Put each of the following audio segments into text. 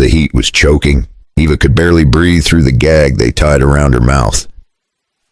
The heat was choking. Eva could barely breathe through the gag they tied around her mouth.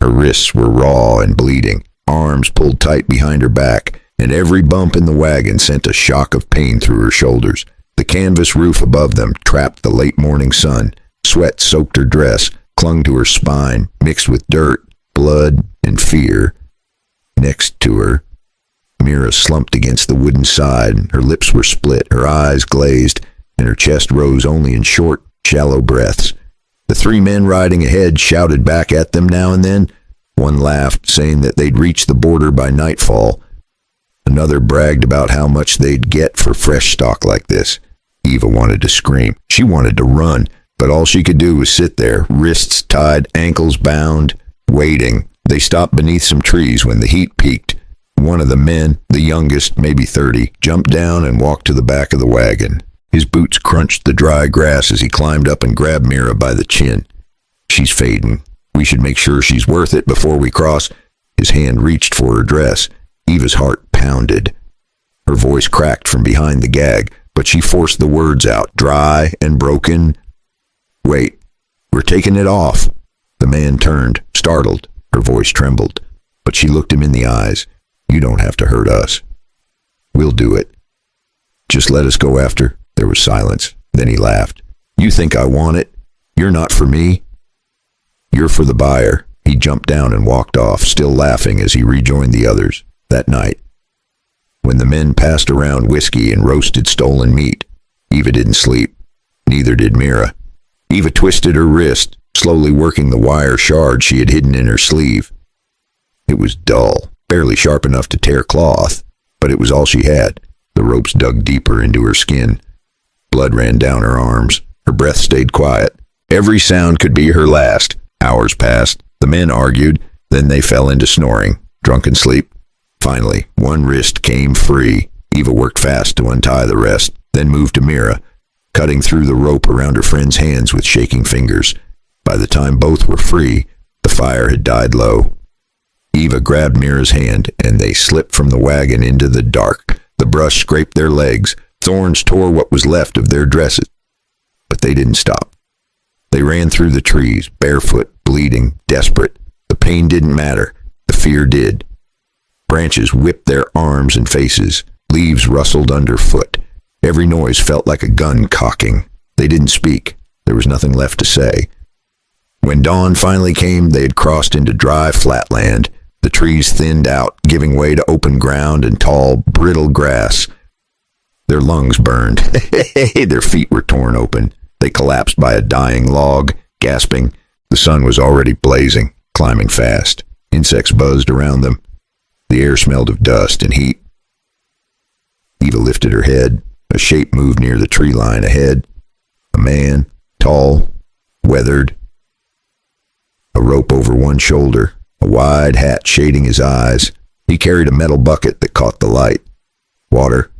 Her wrists were raw and bleeding, arms pulled tight behind her back, and every bump in the wagon sent a shock of pain through her shoulders. The canvas roof above them trapped the late morning sun. Sweat soaked her dress, clung to her spine, mixed with dirt, blood, and fear. Next to her, Mira slumped against the wooden side. Her lips were split, her eyes glazed, and her chest rose only in short, shallow breaths. The three men riding ahead shouted back at them now and then. One laughed, saying that they'd reach the border by nightfall. Another bragged about how much they'd get for fresh stock like this. Eva wanted to scream. She wanted to run, but all she could do was sit there, wrists tied, ankles bound, waiting. They stopped beneath some trees when the heat peaked. One of the men, the youngest, maybe 30, jumped down and walked to the back of the wagon. His boots crunched the dry grass as he climbed up and grabbed Mira by the chin. She's fading. We should make sure she's worth it before we cross. His hand reached for her dress. Eva's heart pounded. Her voice cracked from behind the gag, but she forced the words out, dry and broken. Wait, we're taking it off. The man turned, startled. Her voice trembled, but she looked him in the eyes. You don't have to hurt us. We'll do it. Just let us go after. There was silence. Then he laughed. You think I want it? You're not for me. You're for the buyer. He jumped down and walked off, still laughing as he rejoined the others. That night, when the men passed around whiskey and roasted stolen meat, Eva didn't sleep. Neither did Mira. Eva twisted her wrist, slowly working the wire shard she had hidden in her sleeve. It was dull, barely sharp enough to tear cloth, but it was all she had. The ropes dug deeper into her skin. Blood ran down her arms. Her breath stayed quiet. Every sound could be her last. Hours passed. The men argued. Then they fell into snoring, drunken sleep. Finally, one wrist came free. Eva worked fast to untie the rest, then moved to Mira, cutting through the rope around her friend's hands with shaking fingers. By the time both were free, the fire had died low. Eva grabbed Mira's hand, and they slipped from the wagon into the dark. The brush scraped their legs. Thorns tore what was left of their dresses. But they didn't stop. They ran through the trees, barefoot, bleeding, desperate. The pain didn't matter. The fear did. Branches whipped their arms and faces. Leaves rustled underfoot. Every noise felt like a gun cocking. They didn't speak. There was nothing left to say. When dawn finally came, they had crossed into dry, flat land. The trees thinned out, giving way to open ground and tall, brittle grass. Their lungs burned. Their feet were torn open. They collapsed by a dying log, gasping. The sun was already blazing, climbing fast. Insects buzzed around them. The air smelled of dust and heat. Eva lifted her head. A shape moved near the tree line ahead. A man, tall, weathered. A rope over one shoulder, a wide hat shading his eyes. He carried a metal bucket that caught the light. Water.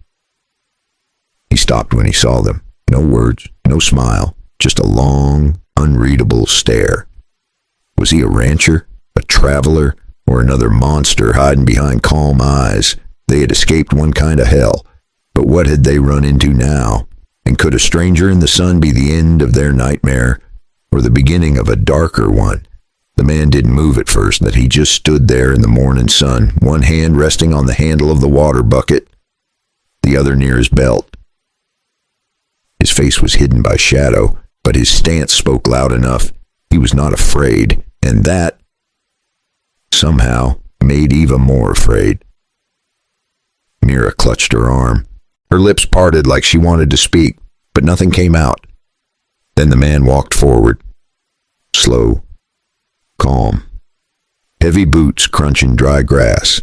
He stopped when he saw them. No words, no smile, just a long, unreadable stare. Was he a rancher, a traveler, or another monster hiding behind calm eyes? They had escaped one kind of hell, but what had they run into now? And could a stranger in the sun be the end of their nightmare, or the beginning of a darker one? The man didn't move at first, but he just stood there in the morning sun, one hand resting on the handle of the water bucket, the other near his belt. His face was hidden by shadow, but his stance spoke loud enough. He was not afraid, and that, somehow, made Eva more afraid. Mira clutched her arm. Her lips parted like she wanted to speak, but nothing came out. Then the man walked forward. Slow, calm. Heavy boots crunching dry grass.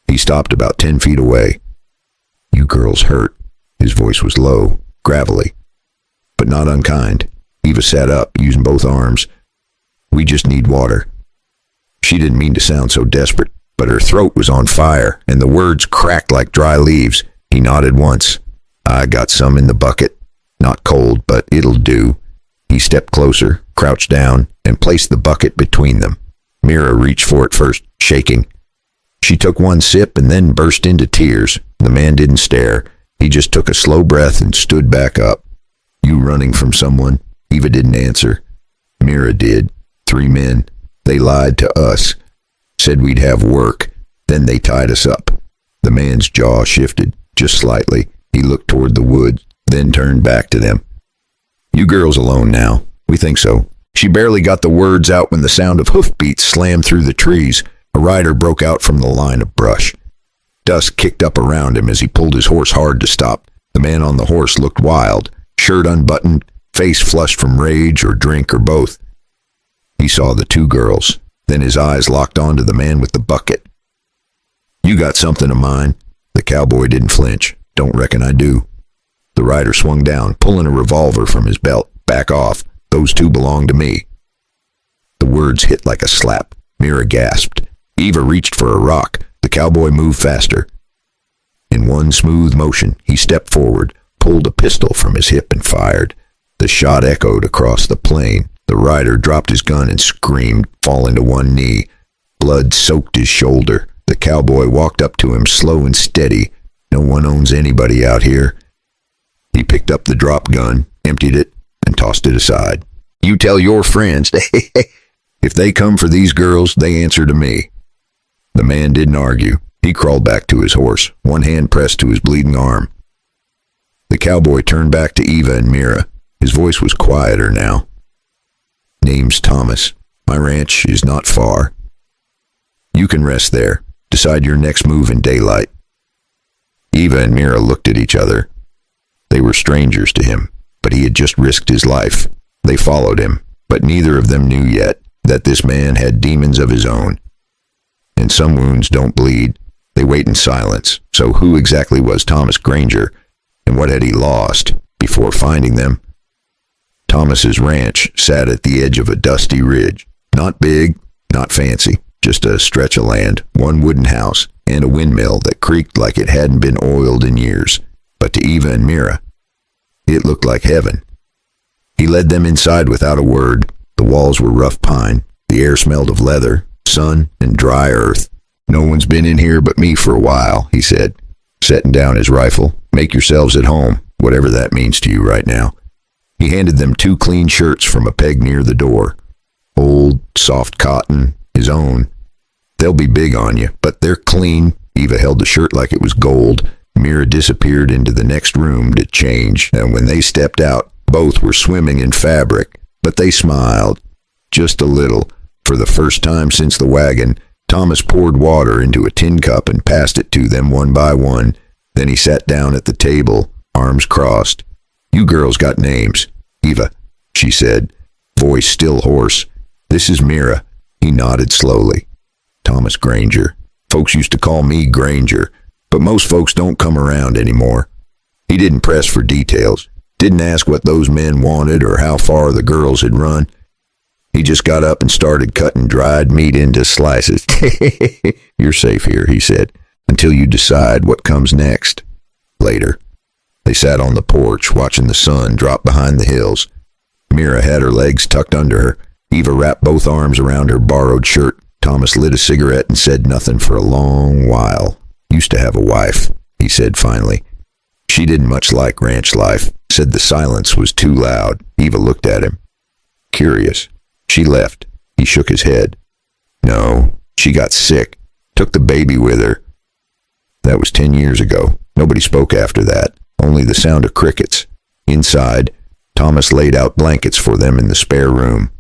He stopped about 10 feet away. You girls hurt. His voice was low, gravelly, but not unkind. Eva sat up, using both arms. We just need water. She didn't mean to sound so desperate, but her throat was on fire, and the words cracked like dry leaves. He nodded once. I got some in the bucket. Not cold, but it'll do. He stepped closer, crouched down, and placed the bucket between them. Mira reached for it first, shaking. She took one sip and then burst into tears. The man didn't stare. He just took a slow breath and stood back up. You running from someone? Eva didn't answer. Mira did. 3 men. They lied to us. Said we'd have work. Then they tied us up. The man's jaw shifted, just slightly. He looked toward the woods, then turned back to them. You girls alone now? We think so. She barely got the words out when the sound of hoofbeats slammed through the trees. A rider broke out from the line of brush. Dust kicked up around him as he pulled his horse hard to stop. The man on the horse looked wild, shirt unbuttoned, face flushed from rage or drink or both. He saw the 2 girls. Then his eyes locked onto the man with the bucket. You got something of mine. The cowboy didn't flinch. Don't reckon I do. The rider swung down, pulling a revolver from his belt. Back off. Those 2 belong to me. The words hit like a slap. Mira gasped. Eva reached for a rock. The cowboy moved faster. In one smooth motion, he stepped forward, pulled a pistol from his hip and fired. The shot echoed across the plain. The rider dropped his gun and screamed, falling to one knee. Blood soaked his shoulder. The cowboy walked up to him, slow and steady. No one owns anybody out here. He picked up the drop gun, emptied it, and tossed it aside. You tell your friends, if they come for these girls, they answer to me. The man didn't argue. He crawled back to his horse, one hand pressed to his bleeding arm. The cowboy turned back to Eva and Mira. His voice was quieter now. Name's Thomas. My ranch is not far. You can rest there. Decide your next move in daylight. Eva and Mira looked at each other. They were strangers to him, but he had just risked his life. They followed him, but neither of them knew yet that this man had demons of his own. And some wounds don't bleed. They wait in silence. So who exactly was Thomas Granger, and what had he lost before finding them? Thomas's ranch sat at the edge of a dusty ridge. Not big, not fancy, just a stretch of land, one wooden house, and a windmill that creaked like it hadn't been oiled in years. But to Eva and Mira, it looked like heaven. He led them inside without a word. The walls were rough pine. The air smelled of leather, sun, and dry earth. No one's been in here but me for a while, he said, setting down his rifle. Make yourselves at home, whatever that means to you right now. He handed them 2 clean shirts from a peg near the door. Old, soft cotton, his own. They'll be big on you, but they're clean. Eva held the shirt like it was gold. Mira disappeared into the next room to change, and when they stepped out, both were swimming in fabric, but they smiled. Just a little. For the first time since the wagon, Thomas poured water into a tin cup and passed it to them one by one. Then he sat down at the table, arms crossed. You girls got names. Eva, she said, voice still hoarse. This is Mira. He nodded slowly. Thomas Granger. Folks used to call me Granger, but most folks don't come around anymore. He didn't press for details, didn't ask what those men wanted or how far the girls had run. He just got up and started cutting dried meat into slices. You're safe here, he said, until you decide what comes next. Later. They sat on the porch, watching the sun drop behind the hills. Mira had her legs tucked under her. Eva wrapped both arms around her borrowed shirt. Thomas lit a cigarette and said nothing for a long while. Used to have a wife, he said finally. She didn't much like ranch life, said the silence was too loud. Eva looked at him. Curious. She left. He shook his head. No, she got sick. Took the baby with her. That was 10 years ago. Nobody spoke after that. Only the sound of crickets. Inside, Thomas laid out blankets for them in the spare room.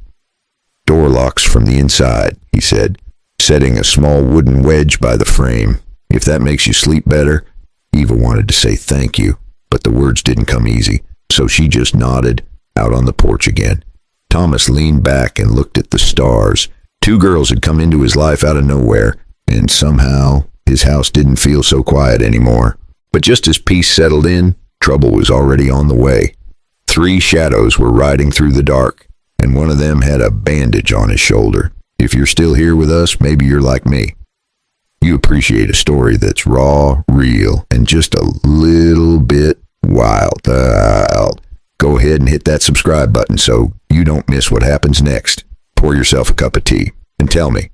Door locks from the inside, he said, setting a small wooden wedge by the frame. If that makes you sleep better. Eva wanted to say thank you, but the words didn't come easy, so she just nodded, out on the porch again. Thomas leaned back and looked at the stars. 2 girls had come into his life out of nowhere, and somehow his house didn't feel so quiet anymore. But just as peace settled in, trouble was already on the way. 3 shadows were riding through the dark, and one of them had a bandage on his shoulder. If you're still here with us, maybe you're like me. You appreciate a story that's raw, real, and just a little bit wild. Go ahead and hit that subscribe button so you don't miss what happens next. Pour yourself a cup of tea and tell me,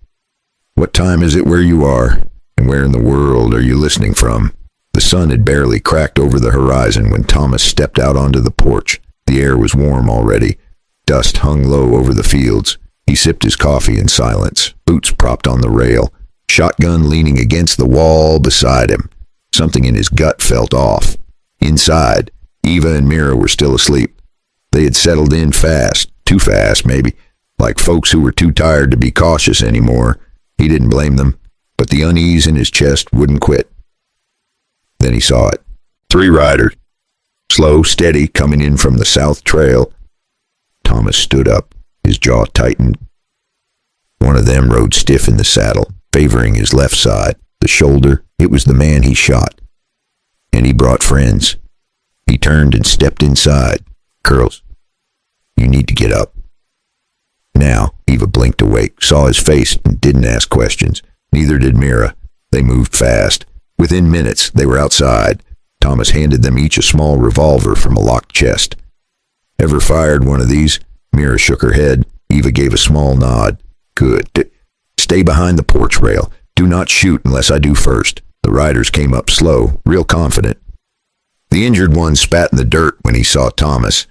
what time is it where you are, and where in the world are you listening from? The sun had barely cracked over the horizon when Thomas stepped out onto the porch. The air was warm already. Dust hung low over the fields. He sipped his coffee in silence, boots propped on the rail, shotgun leaning against the wall beside him. Something in his gut felt off. Inside, Eva and Mira were still asleep. They had settled in fast, too fast maybe, like folks who were too tired to be cautious anymore. He didn't blame them, but the unease in his chest wouldn't quit. Then he saw it. 3 riders, slow, steady, coming in from the south trail. Thomas stood up, his jaw tightened. One of them rode stiff in the saddle, favoring his left side, the shoulder. It was the man he shot. And he brought friends. He turned and stepped inside. Girls, you need to get up. Now, Eva blinked awake, saw his face, and didn't ask questions. Neither did Mira. They moved fast. Within minutes, they were outside. Thomas handed them each a small revolver from a locked chest. Ever fired one of these? Mira shook her head. Eva gave a small nod. Good. Stay behind the porch rail. Do not shoot unless I do first. The riders came up slow, real confident. The injured one spat in the dirt when he saw Thomas.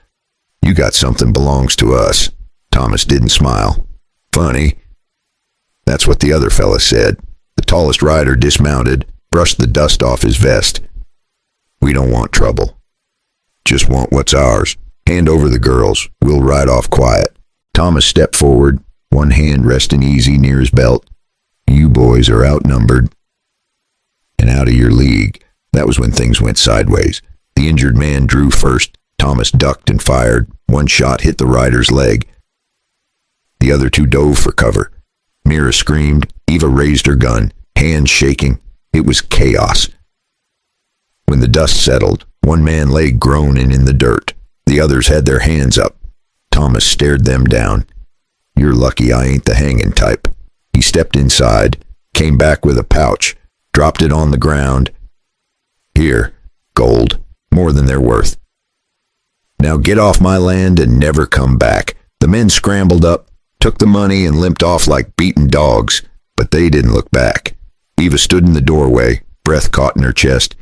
You got something belongs to us. Thomas didn't smile. Funny. That's what the other fella said. The tallest rider dismounted, brushed the dust off his vest. We don't want trouble. Just want what's ours. Hand over the girls. We'll ride off quiet. Thomas stepped forward, one hand resting easy near his belt. You boys are outnumbered and out of your league. That was when things went sideways. The injured man drew first. Thomas ducked and fired. One shot hit the rider's leg. The other 2 dove for cover. Mira screamed. Eva raised her gun, hands shaking. It was chaos. When the dust settled, one man lay groaning in the dirt. The others had their hands up. Thomas stared them down. You're lucky I ain't the hanging type. He stepped inside, came back with a pouch, dropped it on the ground. Here, gold, more than they're worth. Now get off my land and never come back. The men scrambled up, took the money and limped off like beaten dogs, but they didn't look back. Eva stood in the doorway, breath caught in her chest.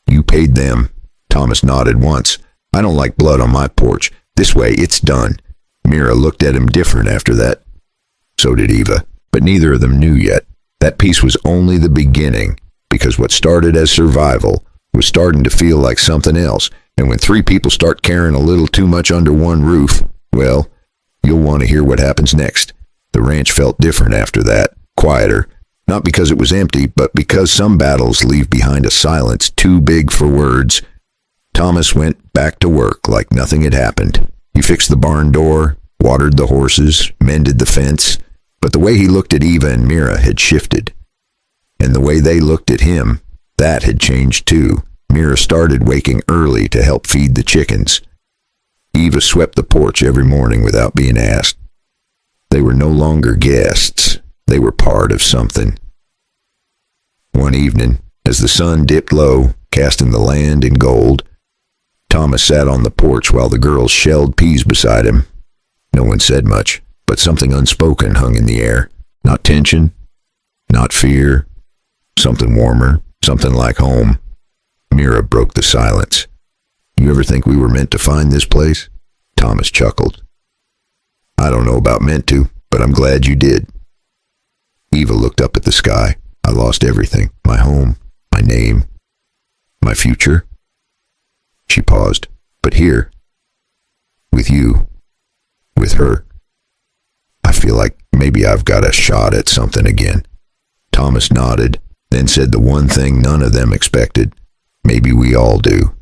You paid them. Thomas nodded once. I don't like blood on my porch. This way, it's done. Mira looked at him different after that. So did Eva, but neither of them knew yet. That piece was only the beginning, because what started as survival was starting to feel like something else. And when 3 people start caring a little too much under one roof, well, you'll want to hear what happens next. The ranch felt different after that, quieter. Not because it was empty, but because some battles leave behind a silence too big for words. Thomas went back to work like nothing had happened. He fixed the barn door, watered the horses, mended the fence, but the way he looked at Eva and Mira had shifted. And the way they looked at him, that had changed too. Mira started waking early to help feed the chickens. Eva swept the porch every morning without being asked. They were no longer guests. They were part of something. One evening, as the sun dipped low, casting the land in gold, Thomas sat on the porch while the girls shelled peas beside him. No one said much, but something unspoken hung in the air. Not tension, not fear, something warmer, something like home. Mira broke the silence. You ever think we were meant to find this place? Thomas chuckled. I don't know about meant to, but I'm glad you did. Eva looked up at the sky. I lost everything. My home, my name, my future. She paused. But here, with you, with her, I feel like maybe I've got a shot at something again. Thomas nodded, then said the one thing none of them expected. Maybe we all do.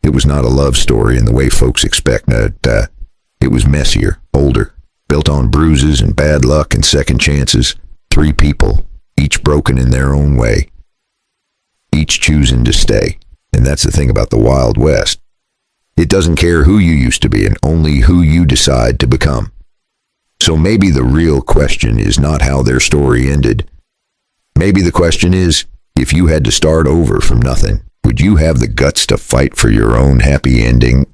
It was not a love story in the way folks expect. It was messier, older, built on bruises and bad luck and second chances. 3 people, each broken in their own way, each choosing to stay. And that's the thing about the Wild West. It doesn't care who you used to be and only who you decide to become. So maybe the real question is not how their story ended. Maybe the question is, if you had to start over from nothing, would you have the guts to fight for your own happy ending?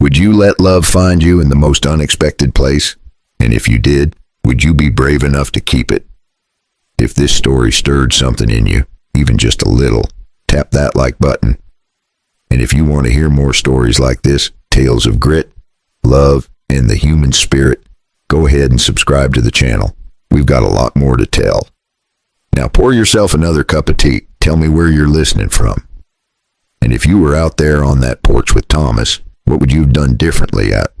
Would you let love find you in the most unexpected place? And if you did, would you be brave enough to keep it? If this story stirred something in you, even just a little, tap that like button. And if you want to hear more stories like this, tales of grit, love, and the human spirit, go ahead and subscribe to the channel. We've got a lot more to tell. Now pour yourself another cup of tea. Tell me where you're listening from. And if you were out there on that porch with Thomas, what would you have done differently at